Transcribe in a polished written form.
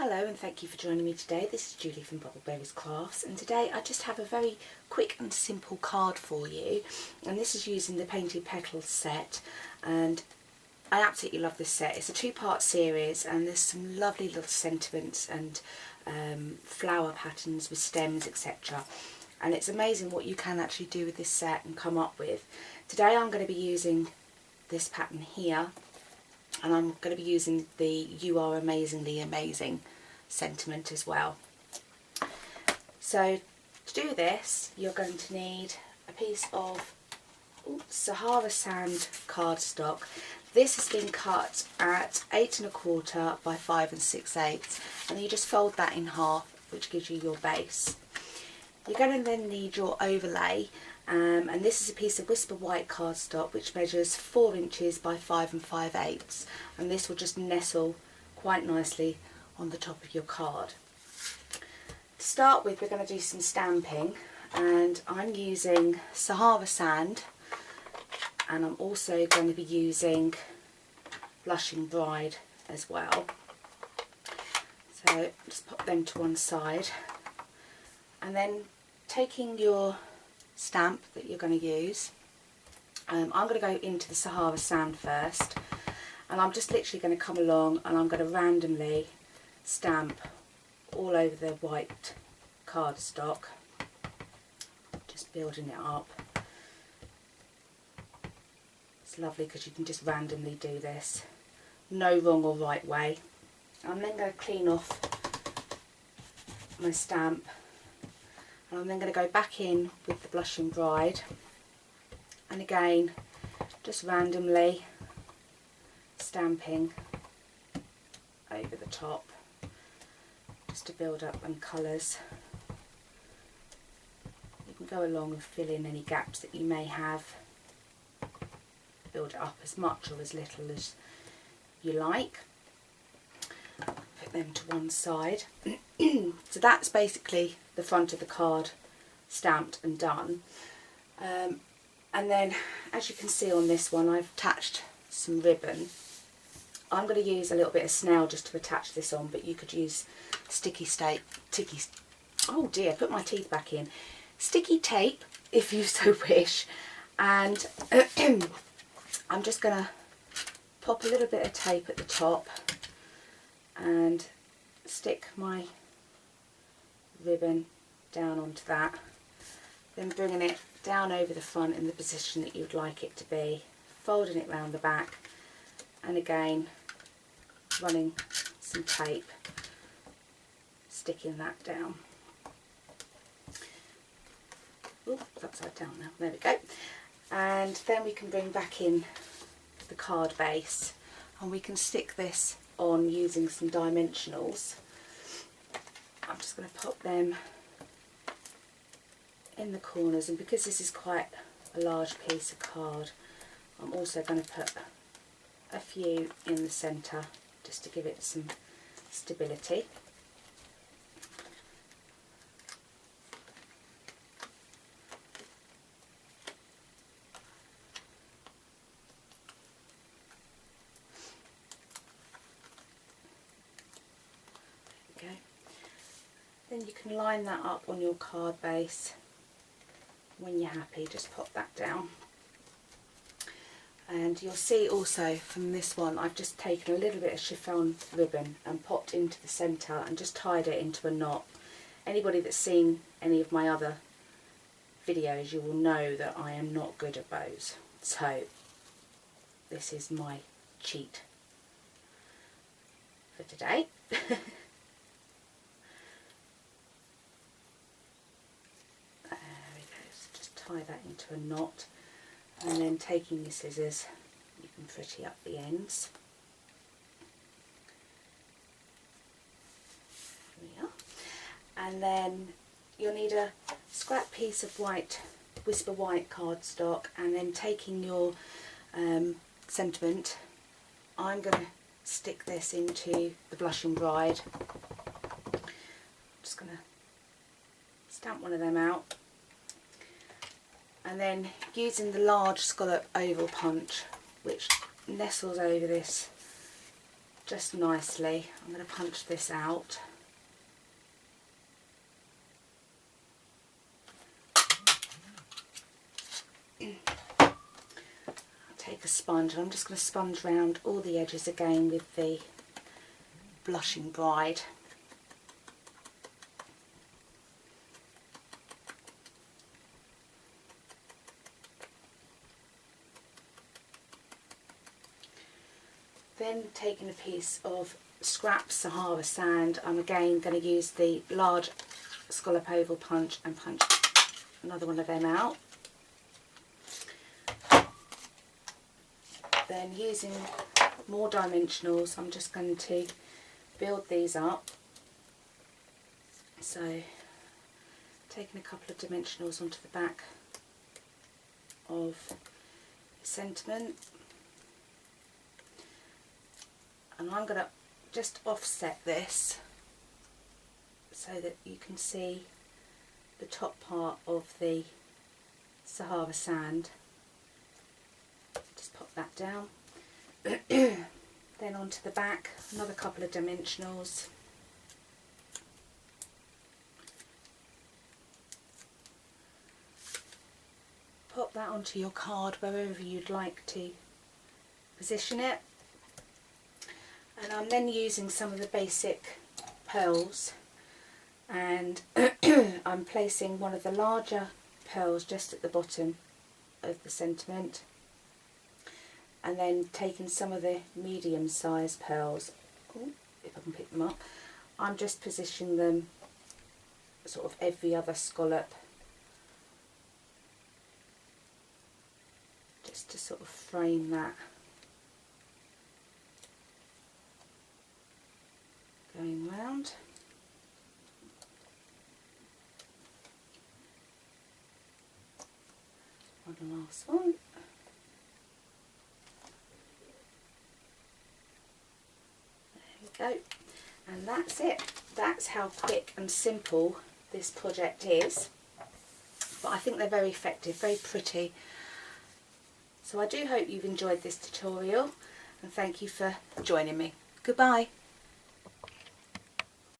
Hello and thank you for joining me today. This is Julie from Bubbleberries Crafts, and today I just have a very quick and simple card for you, and this is using the Painted Petals set, and I absolutely love this set. It's a two-part series and there's some lovely little sentiments and flower patterns with stems, etc. And it's amazing what you can actually do with this set and come up with. Today I'm going to be using this pattern here, and I'm going to be using the "You Are Amazingly Amazing" sentiment as well. So to do this, you're going to need a piece of Sahara sand cardstock. This has been cut at 8 1/4 by 5 6/8, and you just fold that in half, which gives you your base. You're going to then need your overlay, and this is a piece of Whisper White cardstock which measures 4 inches by 5 5/8, and this will just nestle quite nicely on the top of your card. To start with, we're going to do some stamping, and I'm using Sahara sand, and I'm also going to be using Blushing Bride as well. So just pop them to one side, and then taking your stamp that you're going to use, I'm going to go into the Sahara sand first, and I'm just literally going to come along and I'm going to randomly stamp all over the white cardstock, just building it up. It's lovely because you can just randomly do this, no wrong or right way. I'm then going to clean off my stamp, and I'm then going to go back in with the Blushing Bride, and again just randomly stamping over the top just to build up them colours. You can go along and fill in any gaps that you may have, build it up as much or as little as you like. Put them to one side. So that's basically the front of the card stamped and done. And then, as you can see on this one, I've attached some ribbon. I'm going to use a little bit of snail just to attach this on, but you could use sticky tape if you so wish. And I'm just going to pop a little bit of tape at the top and stick my ribbon down onto that, then bringing it down over the front in the position that you'd like it to be, folding it round the back, and again running some tape, sticking that down. Oh, it's upside down now, there we go. And then we can bring back in the card base, and we can stick this on using some dimensionals. I'm just going to pop them in the corners, and because this is quite a large piece of card, I'm also going to put a few in the centre just to give it some stability. There we go. Then you can line that up on your card base. When you're happy, just pop that down. And you'll see also from this one, I've just taken a little bit of chiffon ribbon and popped into the centre and just tied it into a knot. Anybody that's seen any of my other videos, you will know that I am not good at bows, so this is my cheat for today. Tie that into a knot, and then taking your scissors, you can pretty up the ends. There we are. And then you'll need a scrap piece of white Whisper White cardstock, and then taking your sentiment, I'm going to stick this into the Blushing Bride. I'm just going to stamp one of them out, and then using the large scallop oval punch, which nestles over this just nicely. I'm going to punch this out. Take a sponge and I'm just going to sponge round all the edges again with the Blushing Bride. Then taking a piece of scrap Sahara sand, I'm again going to use the large scallop oval punch and punch another one of them out. Then using more dimensionals, I'm just going to build these up. So taking a couple of dimensionals onto the back of the sentiment, and I'm going to just offset this so that you can see the top part of the Sahara sand. Just pop that down. Then onto the back, another couple of dimensionals. Pop that onto your card wherever you'd like to position it. And I'm then using some of the basic pearls, and I'm placing one of the larger pearls just at the bottom of the sentiment, and then taking some of the medium sized pearls, if I can pick them up, I'm just positioning them sort of every other scallop, just to sort of frame that. Going round. One last one. There we go. And that's it. That's how quick and simple this project is. But I think they're very effective, very pretty. So I do hope you've enjoyed this tutorial, and thank you for joining me. Goodbye.